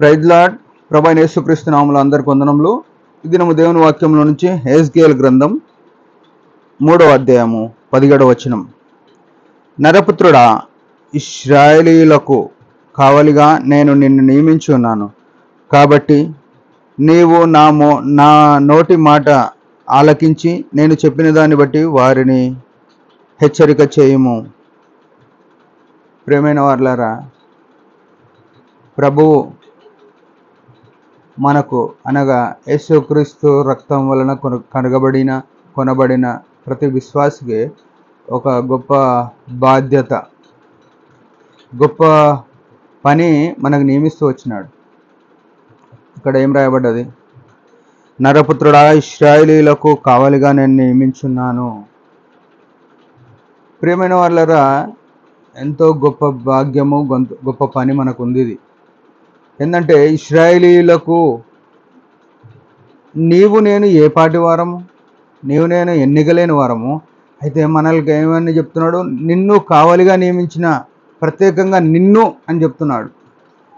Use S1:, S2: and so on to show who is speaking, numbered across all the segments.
S1: Praise lord. ప్రభు అయిన యేసుక్రీస్తు నామములో అందరికి వందనములు. ఈ దినము దేవుని వాక్యంలో నుంచి హెజ్కేల్ గ్రంథం 3వ అధ్యాయము 17వ వచనం. నరపుత్రుడా, ఇశ్రాయేలీయులకు కావలిగా నేను నిన్ను నియమించి ఉన్నాను. కాబట్టి నీవు నా నోటి మాట ఆలకించి నేను చెప్పిన దాన్ని బట్టి వారిని హెచ్చరిక చేయుము. ప్రియమైన వారలారా, ప్రభువు మనకు అనగా యేసుక్రీస్తు రక్తం వలన కొనబడిన ప్రతి విశ్వాసికి ఒక గొప్ప బాధ్యత, గొప్ప పని మనకు నియమిస్తూ వచ్చినాడు. ఇక్కడ ఏం రాయబడ్డది? నరపుత్రుడా, ఇశ్రాయేలీయులకు కావలిగా నేను నియమించున్నాను. ప్రియమైన వాళ్ళరా, ఎంతో గొప్ప భాగ్యము, గొప్ప పని మనకు ఉంది. ఇది ఏంటంటే, ఇశ్రాయేలీయులకు నీవు నేను ఏ పాటి వారము? నీవు నేను ఎన్నికలేని వారము. అయితే మనల్కి ఏమని చెప్తున్నాడు? నిన్ను కావలిగా నియమించిన, ప్రత్యేకంగా నిన్ను అని చెప్తున్నాడు.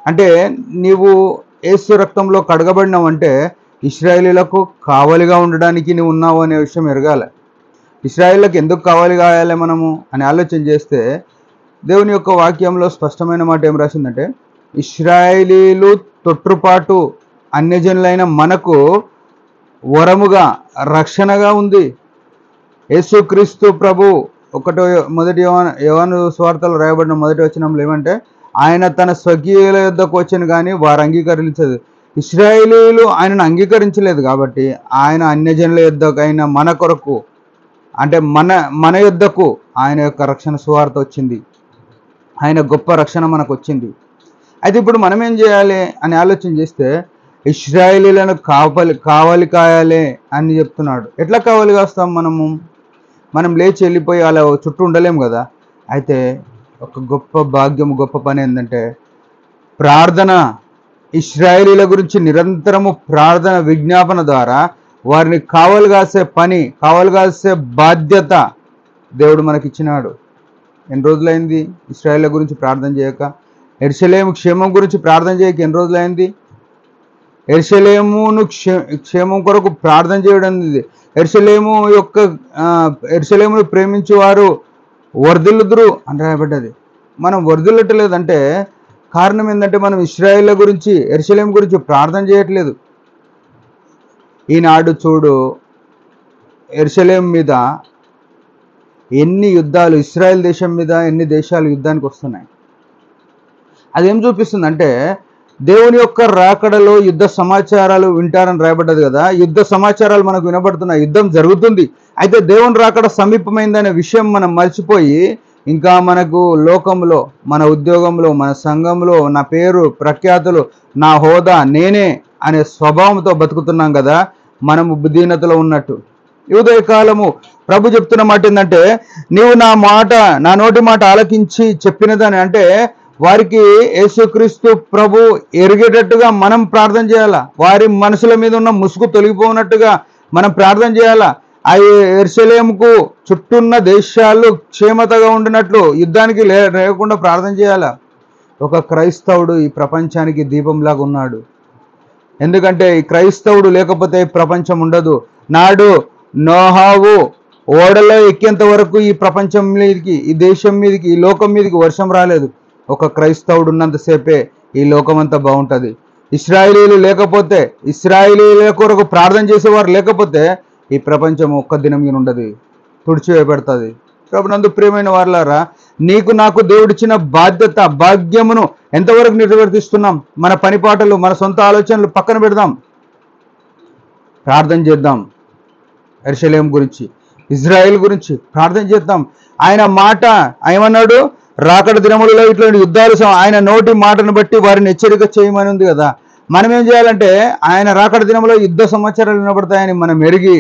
S1: అంటే నీవు యేసు రక్తంలో కడగబడినావంటే ఇశ్రాయేలీయులకు కావలిగా ఉండడానికి నీవు ఉన్నావు అనే విషయం ఎరగాలి. ఇశ్రాయేలీయులకు ఎందుకు కావలి కాయాలి మనము అని ఆలోచన చేస్తే, దేవుని యొక్క వాక్యంలో స్పష్టమైన మాట ఏం రాసిందంటే, ఇశ్రాయేలీయులు తొట్టుపాటు అన్యజనులైన మనకు వరముగా, రక్షణగా ఉంది. యేసుక్రీస్తు ప్రభు మొదటి యోహాను సువార్తలో రాయబడిన మొదటి వచనంలో ఏమంటే, ఆయన తన స్వకీయుల యొద్దకు వచ్చాను కానీ వారు అంగీకరించలేదు. ఇశ్రాయేలీయులు ఆయనను అంగీకరించలేదు కాబట్టి ఆయన అన్యజనుల యొద్దకైన మన కొరకు, అంటే మన యొద్దకు ఆయన యొక్క రక్షణ సువార్త వచ్చింది. ఆయన గొప్ప రక్షణ మనకు వచ్చింది. అయితే ఇప్పుడు మనం ఏం చేయాలి అని ఆలోచన చేస్తే, ఇశ్రాయేలీయులను కావలి కాయాలి అని చెప్తున్నాడు. ఎట్లా కావలి కాస్తాం మనం లేచి వెళ్ళిపోయి అలా చుట్టూ ఉండలేం కదా. అయితే ఒక గొప్ప భాగ్యం, గొప్ప పని ఏంటంటే ప్రార్థన. ఇశ్రాయేలీయుల గురించి నిరంతరము ప్రార్థన, విజ్ఞాపన ద్వారా వారిని కావలి కాసే పని, కావలి కాసే బాధ్యత దేవుడు మనకిచ్చినాడు. ఎన్ని రోజులైంది ఇశ్రాయేలీయుల గురించి ప్రార్థన చేయక? యెరూషలేము క్షేమం గురించి ప్రార్థన చేయక ఎన్ని రోజులైంది? యెరూషలేమును క్షేమం కొరకు ప్రార్థన చేయడం. యెరూషలేమును ప్రేమించే వారు వర్ధిల్లుదురు అని రాయబడ్డది. మనం వర్ధిల్లట్లేదంటే కారణం ఏంటంటే, మనం ఇశ్రాయేలీయుల గురించి, యెరూషలేము గురించి ప్రార్థన చేయట్లేదు. ఈనాడు చూడు, యెరూషలేము మీద ఎన్ని యుద్ధాలు, ఇశ్రాయేల్ దేశం మీద ఎన్ని దేశాలు యుద్ధానికి వస్తున్నాయి. అదేం చూపిస్తుందంటే, దేవుని యొక్క రాకడలో యుద్ధ సమాచారాలు వింటారని రాయబడ్డది కదా. యుద్ధ సమాచారాలు మనకు వినబడుతున్నాయి. యుద్ధం జరుగుతుంది. అయితే దేవుని రాకడ సమీపమైందనే విషయం మనం మర్చిపోయి, ఇంకా మనకు లోకంలో, మన ఉద్యోగంలో, మన సంఘంలో నా పేరు, ప్రఖ్యాతులు, నా హోదా, నేనే అనే స్వభావంతో బతుకుతున్నాం కదా. మనము బుద్ధిహీనతలో ఉన్నట్టు. ఈ ఉదయకాలము ప్రభు చెప్తున్న మాట ఏంటంటే, నీవు నా నోటి మాట ఆలకించి చెప్పినదని, అంటే వారికి యేసుక్రీస్తు ప్రభు ఎరిగేటట్టుగా మనం ప్రార్థన చేయాలా. వారి మనసుల మీద ఉన్న ముసుగు తొలగిపోనట్టుగా మనం ప్రార్థన చేయాలా. ఆ యెరూషలేముకు చుట్టూన్న దేశాలు క్షేమతగా ఉండినట్లు, యుద్ధానికి లేకుండా ప్రార్థన చేయాలా. ఒక క్రైస్తవుడు ఈ ప్రపంచానికి దీపంలాగా ఉన్నాడు. ఎందుకంటే ఈ క్రైస్తవుడు లేకపోతే ప్రపంచం ఉండదు. నాడు నోహావు ఓడలో ఎక్కేంత వరకు ఈ ప్రపంచం మీదకి, ఈ దేశం మీదకి, ఈ లోకం మీదకి వర్షం రాలేదు. ఒక క్రైస్తవుడు ఉన్నంతసేపే ఈ లోకం అంతా బాగుంటుంది. ఇశ్రాయేలీయులు లేకపోతే, ఇశ్రాయేలీయుల కొరకు ప్రార్థన చేసేవారు లేకపోతే ఈ ప్రపంచం ఒక్క దినం మీద ఉండదు, తుడిచివేయబడుతుంది. ప్రభునందు ప్రియమైన వారలారా, నీకు నాకు దేవుడిచ్చిన బాధ్యత, భాగ్యమును ఎంతవరకు నిర్వర్తిస్తున్నాం? మన పనిపాటలు, మన సొంత ఆలోచనలు పక్కన పెడదాం, ప్రార్థన చేద్దాం. యెరూషలేము గురించి, ఇజ్రాయెల్ గురించి ప్రార్థన చేద్దాం. ఆయన మాట ఏమన్నాడు? రాకడ దినములలో ఇట్లాంటి యుద్ధాలు ఆయన నోటి మాటను బట్టి వారిని హెచ్చరిక చేయమని ఉంది కదా. మనం ఏం చేయాలంటే, ఆయన రాకడ దినంలో యుద్ధ సమాచారాలు వినబడతాయని మనం ఎరిగి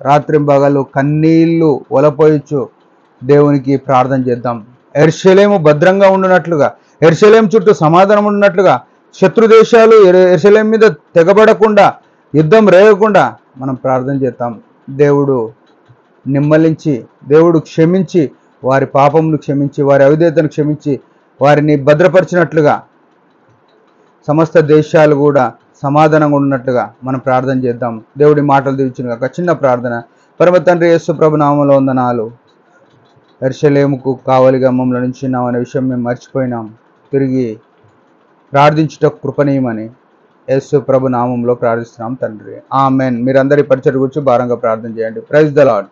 S1: రాత్రింబగలు కన్నీళ్లు ఒలపోయొచ్చు దేవునికి ప్రార్థన చేద్దాం. యెరూషలేము భద్రంగా ఉండునట్లుగా, యెరూషలేము చుట్టూ సమాధానం ఉన్నట్లుగా, శత్రు దేశాలు యెరూషలేము మీద తెగబడకుండా, యుద్ధం రేగకుండా మనం ప్రార్థన చేద్దాం. దేవుడు నిమ్మలించి, దేవుడు క్షమించి, వారి పాపమును క్షమించి, వారి అవిధేయతను క్షమించి, వారిని భద్రపరిచినట్లుగా సమస్త దేశాలు కూడా సమాధానంగా ఉన్నట్లుగా మనం ప్రార్థన చేద్దాం. దేవుడి మాటలు దీవించిన ఒక చిన్న ప్రార్థన. పరమ తండ్రి యేసు ప్రభు నామములో వందనాలు. యెరూషలేముకు కావలిగా మమ్మల్ని ఉంచినాం అనే విషయం మేము మర్చిపోయినాం. తిరిగి ప్రార్థించుటకు కృపణీయమని యేసు ప్రభు నామంలో ప్రార్థిస్తున్నాం తండ్రి. ఆమెన్. మీరందరి పరిచయం గురించి భారంగా ప్రార్థన చేయండి. Praise the lord.